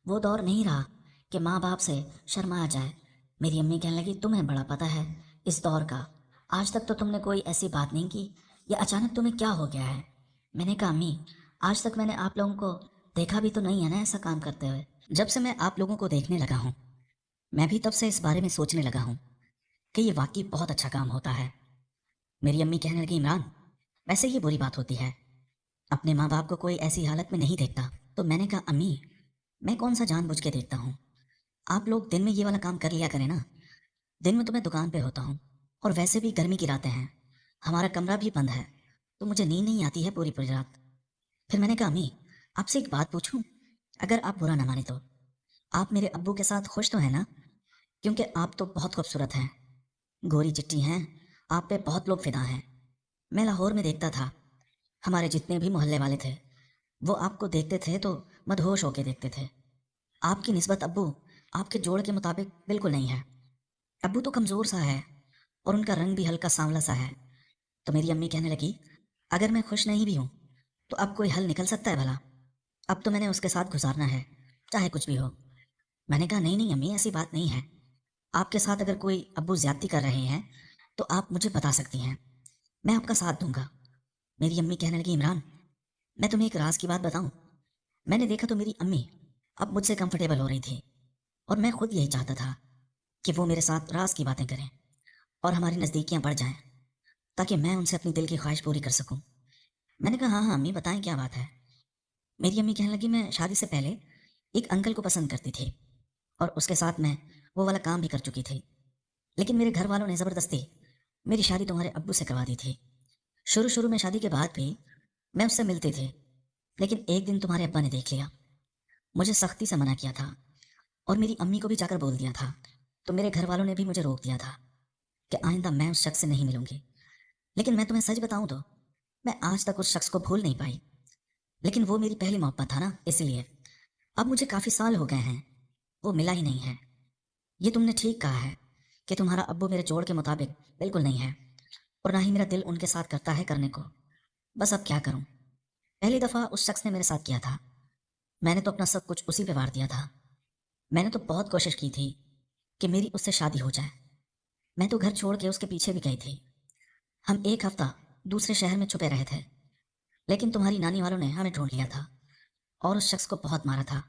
وہ دور نہیں رہا کہ ماں باپ سے شرما جائے۔ میری امی کہنے لگی تمہیں بڑا پتہ ہے اس دور کا، آج تک تو تم نے کوئی ایسی بات نہیں کی، یہ اچانک تمہیں کیا ہو گیا ہے؟ میں نے کہا امی، آج تک میں نے آپ لوگوں کو دیکھا بھی تو نہیں ہے نا ایسا کام کرتے ہوئے۔ جب سے میں آپ لوگوں کو دیکھنے لگا ہوں میں بھی تب سے اس بارے میں سوچنے لگا ہوں کہ یہ واقعی بہت اچھا کام ہوتا ہے۔ میری امی کہنے لگی عمران، ویسے یہ بری بات ہوتی ہے، اپنے ماں باپ کو کوئی ایسی حالت میں نہیں دیکھتا۔ تو میں نے کہا امی، میں کون سا جان بوجھ کے دیکھتا ہوں، آپ لوگ دن میں یہ والا کام کر لیا کریں نا، دن میں تو میں دکان پہ ہوتا ہوں، اور ویسے بھی گرمی کی راتیں ہیں، ہمارا کمرہ بھی بند ہے، تو مجھے نیند نہیں آتی ہے پوری پوری رات۔ پھر میں نے کہا امی، آپ سے ایک بات پوچھوں، اگر آپ برا نہ مانے تو آپ میرے ابو کے ساتھ خوش تو ہیں نا؟ کیونکہ آپ تو بہت خوبصورت ہیں، گوری چٹی ہیں، آپ پہ بہت لوگ فدا ہیں۔ میں لاہور میں دیکھتا تھا، ہمارے جتنے بھی محلے والے تھے وہ آپ کو دیکھتے تھے تو مدہوش ہو کے دیکھتے تھے۔ آپ کی نسبت ابو آپ کے جوڑ کے مطابق بالکل نہیں ہے، ابو تو کمزور سا ہے اور ان کا رنگ بھی ہلکا سانولا سا ہے۔ تو میری امی کہنے لگی اگر میں خوش نہیں بھی ہوں تو اب کوئی حل نکل سکتا ہے بھلا؟ اب تو میں نے اس کے ساتھ گزارنا ہے چاہے کچھ بھی ہو۔ میں نے کہا نہیں نہیں امی، ایسی بات نہیں ہے، آپ کے ساتھ اگر کوئی ابو زیادتی کر رہے ہیں تو آپ مجھے بتا سکتی ہیں، میں آپ کا ساتھ دوں گا۔ میری امی کہنے لگی عمران، میں تمہیں ایک راز کی بات بتاؤں، میں نے دیکھا تو میری امی اب مجھ سے کمفرٹیبل ہو رہی تھی، اور میں خود یہی چاہتا تھا کہ وہ میرے ساتھ راز کی باتیں کریں اور ہماری نزدیکیاں بڑھ جائیں تاکہ میں ان سے اپنی دل کی خواہش پوری کر سکوں۔ میں نے کہا ہاں ہاں امی بتائیں کیا بات ہے۔ میری امی کہنے لگی میں شادی سے پہلے ایک انکل کو پسند کرتی تھی اور اس کے ساتھ میں وہ والا کام بھی کر چکی تھی، لیکن میرے گھر والوں نے زبردستی میری شادی تمہارے ابو سے کروا دی تھی۔ شروع شروع میں شادی کے بعد بھی میں اس سے ملتی تھی، لیکن ایک دن تمہارے ابا نے دیکھ لیا، مجھے سختی سے منع کیا تھا اور میری امی کو بھی جا کر بول دیا تھا، تو میرے گھر والوں نے بھی مجھے روک دیا تھا کہ آئندہ میں اس شخص سے نہیں ملوں گی۔ لیکن میں تمہیں سچ بتاؤں تو میں آج تک اس شخص کو بھول نہیں پائی، لیکن وہ میری پہلی محبت تھا نا، اس لیے اب مجھے کافی سال ہو گئے ہیں وہ ملا ہی نہیں ہے۔ یہ تم نے ٹھیک کہا ہے کہ تمہارا ابو میرے جوڑ کے مطابق بالکل نہیں ہے، اور نہ ہی میرا دل ان کے ساتھ کرتا ہے کرنے کو۔ بس اب کیا کروں، پہلی دفعہ اس شخص نے میرے ساتھ کیا تھا، میں نے تو اپنا سب کچھ اسی پہ وار دیا تھا۔ میں نے تو بہت کوشش کی تھی کہ میری اس سے شادی ہو جائے، میں تو گھر چھوڑ کے اس کے پیچھے بھی گئی تھی، ہم ایک ہفتہ دوسرے شہر میں چھپے رہے تھے، لیکن تمہاری نانی والوں نے ہمیں ڈھونڈ لیا تھا اور اس شخص کو بہت مارا تھا۔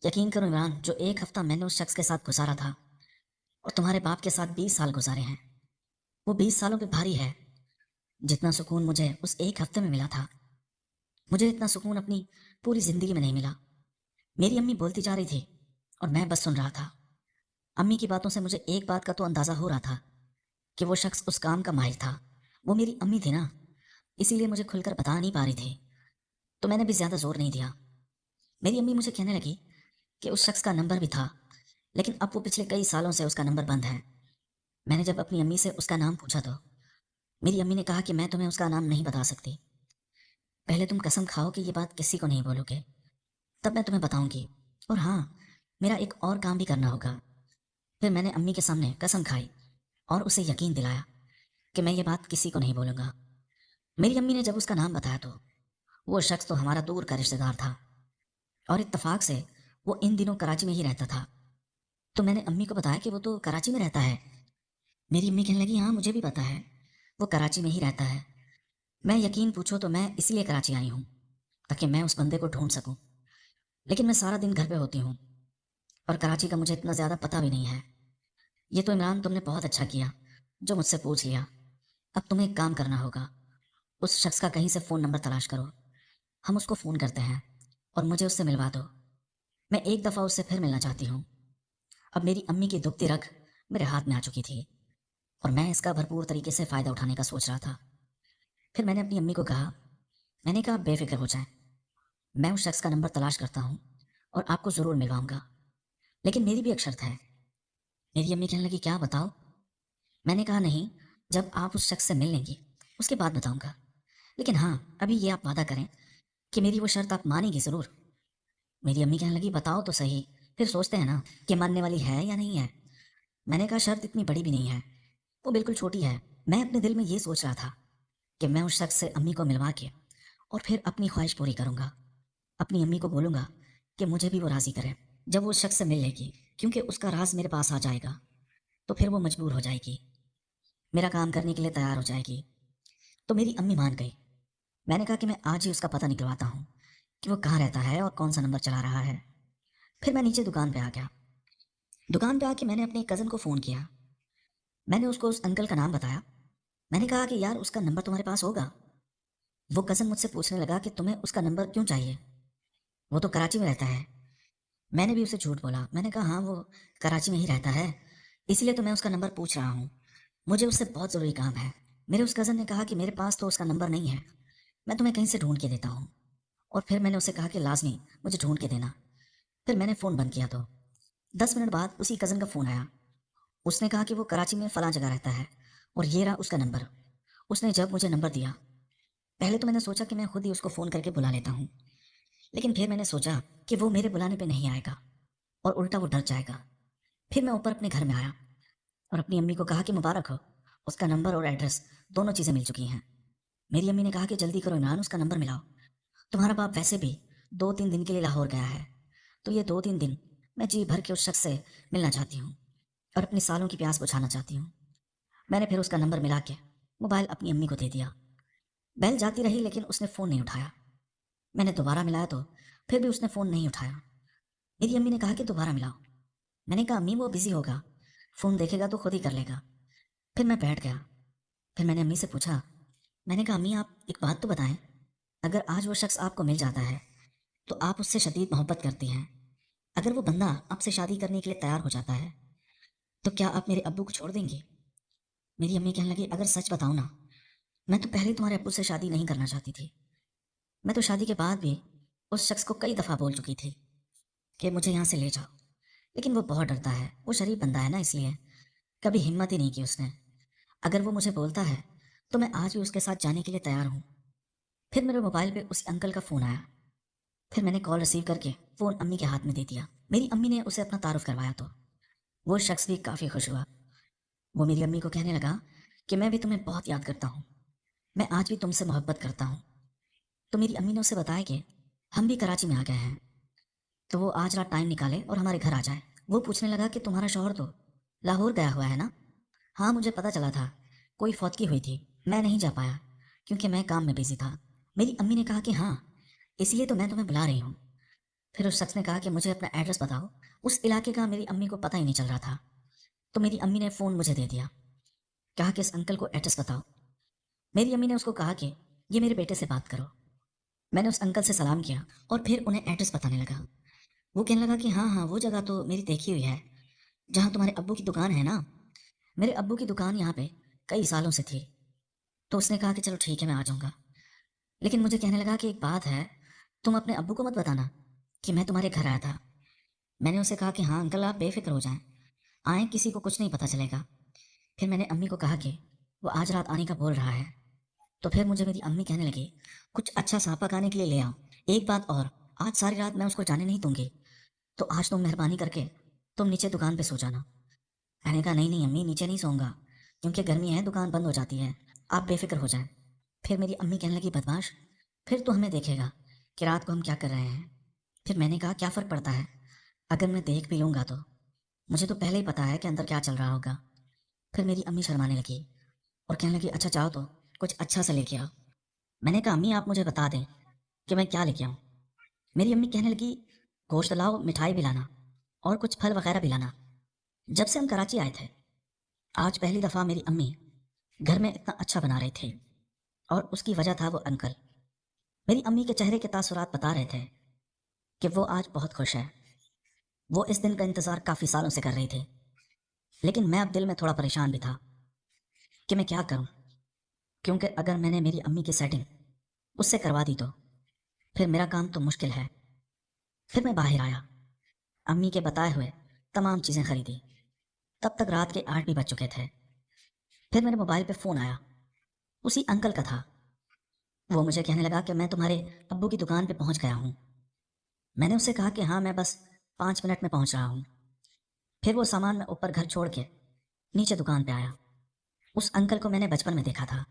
یقین کرو عمران، جو ایک ہفتہ میں نے اس شخص کے ساتھ گزارا تھا اور تمہارے باپ کے ساتھ 20 سال گزارے ہیں، وہ 20 سالوں پہ بھاری ہے۔ جتنا سکون مجھے اس ایک ہفتے میں ملا تھا، مجھے اتنا سکون اپنی پوری زندگی میں نہیں ملا۔ میری امی بولتی جا رہی تھی اور میں بس سن رہا تھا۔ امی کی باتوں سے مجھے ایک بات کا تو اندازہ ہو رہا تھا کہ وہ شخص اس کام کا ماہر تھا، وہ میری امی تھی نا، اسی لیے مجھے کھل کر بتا نہیں پا رہی تھی، تو میں نے بھی زیادہ زور نہیں دیا۔ میری امی مجھے کہنے لگی کہ اس شخص کا نمبر بھی تھا، لیکن اب وہ پچھلے کئی سالوں سے اس کا نمبر بند ہے۔ میں نے جب اپنی امی سے اس کا نام پوچھا تو میری امی نے کہا کہ میں تمہیں اس کا نام نہیں بتا سکتی، پہلے تم قسم کھاؤ کہ یہ بات کسی کو نہیں بولو گے، تب میں تمہیں بتاؤں گی، اور ہاں میرا ایک اور کام بھی کرنا ہوگا۔ پھر میں نے امی کے سامنے قسم کھائی اور اسے یقین دلایا کہ میں یہ بات کسی کو نہیں بولوں گا۔ میری امی نے جب اس کا نام بتایا تو وہ شخص تو ہمارا دور کا رشتہ دار تھا، اور اتفاق سے وہ ان دنوں کراچی میں ہی رہتا تھا۔ تو میں نے امی کو بتایا کہ وہ تو کراچی میں رہتا ہے۔ میری امی کہنے لگی ہاں مجھے بھی پتا ہے، وہ کراچی میں ہی رہتا ہے، میں یقین پوچھو تو میں اسی لیے کراچی آئی ہوں تاکہ میں اس بندے کو ڈھونڈ سکوں، لیکن میں سارا دن گھر پہ ہوتی ہوں اور کراچی کا مجھے اتنا زیادہ پتہ بھی نہیں ہے۔ یہ تو عمران تم نے بہت اچھا کیا جو مجھ سے پوچھ لیا، اب تمہیں ایک کام کرنا ہوگا، اس شخص کا کہیں سے فون نمبر تلاش کرو، ہم اس کو فون کرتے ہیں اور مجھے اس سے ملوا دو، میں ایک دفعہ اس سے پھر ملنا چاہتی ہوں۔ اب میری امی کی دکھتی رکھ میرے ہاتھ میں آ چکی تھی اور میں اس کا بھرپور طریقے سے فائدہ اٹھانے کا سوچ رہا تھا۔ پھر میں نے اپنی امی کو کہا، میں نے کہا بے فکر ہو جائیں، میں اس شخص کا نمبر تلاش کرتا ہوں اور آپ کو ضرور ملواؤں گا، لیکن میری بھی ایک شرط ہے۔ میری امی کہنے لگی کیا بتاؤ؟ میں نے کہا نہیں، جب آپ اس شخص سے مل لیں گی اس کے بعد بتاؤں گا، لیکن ہاں ابھی یہ آپ وعدہ کریں کہ میری وہ شرط آپ مانیں گی ضرور۔ میری امی کہنے لگی بتاؤ تو صحیح، پھر سوچتے ہیں نا کہ ماننے والی ہے یا نہیں ہے۔ میں نے کہا شرط اتنی بڑی بھی نہیں ہے، وہ بالکل چھوٹی ہے۔ میں اپنے دل میں یہ سوچ رہا تھا کہ میں اس شخص سے امی کو ملوا کے اور پھر اپنی خواہش پوری کروں گا، اپنی امی کو بولوں گا کہ مجھے بھی وہ راضی کرے. جب وہ اس شخص سے مل لے گی کیونکہ اس کا راز میرے پاس آ جائے گا تو پھر وہ مجبور ہو جائے گی, میرا کام کرنے کے لیے تیار ہو جائے گی. تو میری امی مان گئی. میں نے کہا کہ میں آج ہی اس کا پتہ نکلواتا ہوں کہ وہ کہاں رہتا ہے اور کون سا نمبر چلا رہا ہے. پھر میں نیچے دکان پہ آ گیا. دکان پہ آ کے میں نے اپنے کزن کو فون کیا. میں نے اس کو اس انکل کا نام بتایا. میں نے کہا کہ یار اس کا نمبر تمہارے پاس ہوگا. وہ کزن مجھ سے پوچھنے لگا کہ تمہیں اس کا نمبر کیوں چاہیے, وہ تو کراچی میں رہتا ہے. میں نے بھی اسے جھوٹ بولا. میں نے کہا ہاں وہ کراچی میں ہی رہتا ہے, اس لیے تو میں اس کا نمبر پوچھ رہا ہوں, مجھے اس سے بہت ضروری کام ہے. میرے اس کزن نے کہا کہ میرے پاس تو اس کا نمبر نہیں ہے, میں تمہیں کہیں سے ڈھونڈ کے دیتا ہوں. اور پھر میں نے اسے کہا کہ لازمی مجھے ڈھونڈ کے دینا. پھر میں نے فون بند کیا تو 10 منٹ بعد اسی کزن کا فون آیا. اس نے کہا کہ وہ کراچی میں فلاں جگہ رہتا ہے اور یہ رہا اس کا نمبر. اس نے جب مجھے نمبر دیا, پہلے تو میں نے سوچا کہ میں خود ہی اس کو فون کر کے بلا لیتا ہوں, لیکن پھر میں نے سوچا کہ وہ میرے بلانے پہ نہیں آئے گا اور الٹا وہ ڈر جائے گا. پھر میں اوپر اپنے گھر میں آیا اور اپنی امی کو کہا کہ مبارک ہو, اس کا نمبر اور ایڈریس دونوں چیزیں مل چکی ہیں. میری امی نے کہا کہ جلدی کرو عمران, اس کا نمبر ملاؤ, تمہارا باپ ویسے بھی 2-3 دن کے لیے لاہور گیا ہے, تو یہ 2-3 دن میں جی بھر کے اس شخص سے ملنا چاہتی ہوں اور اپنی سالوں کی پیاس بجھانا چاہتی ہوں. میں نے پھر اس کا نمبر ملا کے موبائل اپنی امی کو دے دیا. بیل جاتی رہی لیکن اس نے فون نہیں اٹھایا. میں نے دوبارہ ملایا تو پھر بھی اس نے فون نہیں اٹھایا. میری امی نے کہا کہ دوبارہ ملاؤ. میں نے کہا امی وہ بزی ہوگا, فون دیکھے گا تو خود ہی کر لے گا. پھر میں بیٹھ گیا. پھر میں نے امی سے پوچھا. میں نے کہا امی آپ ایک بات تو بتائیں, اگر آج وہ شخص آپ کو مل جاتا ہے تو آپ اس سے شدید محبت کرتی ہیں, اگر وہ بندہ آپ سے شادی کرنے کے لیے تیار ہو جاتا ہے تو کیا آپ میرے ابو کو چھوڑ دیں گی؟ میری امی کہنے لگی اگر سچ بتاؤں نا, میں تو پہلے تمہارے ابو سے شادی نہیں کرنا چاہتی تھی. میں تو شادی کے بعد بھی اس شخص کو کئی دفعہ بول چکی تھی کہ مجھے یہاں سے لے جاؤ, لیکن وہ بہت ڈرتا ہے, وہ شریف بندہ ہے نا, اس لیے کبھی ہمت ہی نہیں کی اس نے. اگر وہ مجھے بولتا ہے تو میں آج بھی اس کے ساتھ جانے کے لیے تیار ہوں. پھر میرے موبائل پہ اس انکل کا فون آیا. پھر میں نے کال ریسیو کر کے فون امی کے ہاتھ میں دے دیا. میری امی نے اسے اپنا تعارف کروایا تو وہ شخص بھی کافی خوش ہوا. وہ میری امی کو کہنے لگا کہ میں بھی تمہیں بہت یاد کرتا ہوں, میں آج بھی تم سے محبت کرتا ہوں. تو میری امی نے اسے بتایا کہ ہم بھی کراچی میں آ گئے ہیں, تو وہ آج رات ٹائم نکالے اور ہمارے گھر آ جائے. وہ پوچھنے لگا کہ تمہارا شوہر تو لاہور گیا ہوا ہے نا؟ ہاں مجھے پتہ چلا تھا, کوئی فوتگی ہوئی تھی, میں نہیں جا پایا کیونکہ میں کام میں بزی تھا. میری امی نے کہا کہ ہاں اس لیے تو میں تمہیں بلا رہی ہوں. پھر اس شخص نے کہا کہ مجھے اپنا ایڈریس بتاؤ. اس علاقے کا میری امی کو پتہ ہی نہیں چل رہا تھا, تو میری امی نے فون مجھے دے دیا, کہا کہ اس انکل کو ایڈریس بتاؤ. میری امی نے اس کو کہا کہ یہ میرے بیٹے سے بات کرو. میں نے اس انکل سے سلام کیا اور پھر انہیں ایڈریس بتانے لگا. وہ کہنے لگا کہ ہاں ہاں وہ جگہ تو میری دیکھی ہوئی ہے جہاں تمہارے ابو کی دکان ہے نا, میرے ابو کی دکان یہاں پہ کئی سالوں سے تھی. تو اس نے کہا کہ چلو ٹھیک ہے میں آ جاؤں گا, لیکن مجھے کہنے لگا کہ ایک بات ہے, تم اپنے ابو کو مت بتانا کہ میں تمہارے گھر آیا تھا. میں نے اسے کہا کہ ہاں انکل آپ بے فکر ہو جائیں, آئیں کسی کو کچھ نہیں پتہ چلے گا. پھر میں نے امی کو کہا کہ وہ آج رات آنے کا بول رہا ہے. تو پھر مجھے میری امی کہنے لگی کچھ اچھا سا پکانے کے لیے لے آؤ. ایک بات اور, آج ساری رات میں اس کو جانے نہیں دوں گی, تو آج تم مہربانی کر کے تم نیچے دکان پہ سو جانا. میں نے کہا نہیں نہیں امی نیچے نہیں سوؤں گا کیونکہ گرمی ہے, دکان بند ہو جاتی ہے, آپ بے فکر ہو جائیں. پھر میری امی کہنے لگی بدماش, پھر تو ہمیں دیکھے گا کہ رات کو ہم کیا کر رہے ہیں. پھر میں نے کہا کیا فرق پڑتا ہے, اگر میں دیکھ بھی لوں گا تو مجھے تو پہلے ہی پتا ہے کہ اندر کیا چل رہا ہوگا. پھر میری امی شرمانے لگی اور کہنے لگی اچھا جاؤ تو کچھ اچھا سا لے کے آؤ. میں نے کہا امی آپ مجھے بتا دیں کہ میں کیا لے کے آؤں. میری امی کہنے لگی گوشت لاؤ, مٹھائی بھی لانا اور کچھ پھل وغیرہ بھی لانا. جب سے ہم کراچی آئے تھے آج پہلی دفعہ میری امی گھر میں اتنا اچھا بنا رہی تھی, اور اس کی وجہ تھا وہ انکل. میری امی کے چہرے کے تاثرات بتا رہے تھے کہ وہ آج بہت خوش ہے. وہ اس دن کا انتظار کافی سالوں سے کر رہی تھی, لیکن میں اب دل میں تھوڑا پریشان بھی تھا کہ میں کیا کروں, کیونکہ اگر میں نے میری امی کی سیٹنگ اس سے کروا دی تو پھر میرا کام تو مشکل ہے. پھر میں باہر آیا, امی کے بتائے ہوئے تمام چیزیں خریدی. تب تک رات کے 8 بھی بج چکے تھے. پھر میرے موبائل پہ فون آیا, اسی انکل کا تھا. وہ مجھے کہنے لگا کہ میں تمہارے ابو کی دکان پہ پہنچ گیا ہوں. میں نے اسے کہا کہ ہاں میں بس 5 منٹ میں پہنچ رہا ہوں. پھر وہ سامان میں اوپر گھر چھوڑ کے نیچے دکان پہ آیا. اس انکل کو میں نے بچپن میں دیکھا تھا,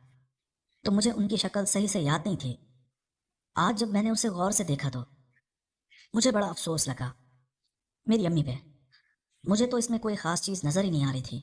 تو مجھے ان کی شکل صحیح سے یاد نہیں تھی. آج جب میں نے اسے غور سے دیکھا تو مجھے بڑا افسوس لگا میری امی پہ. مجھے تو اس میں کوئی خاص چیز نظر ہی نہیں آ رہی تھی.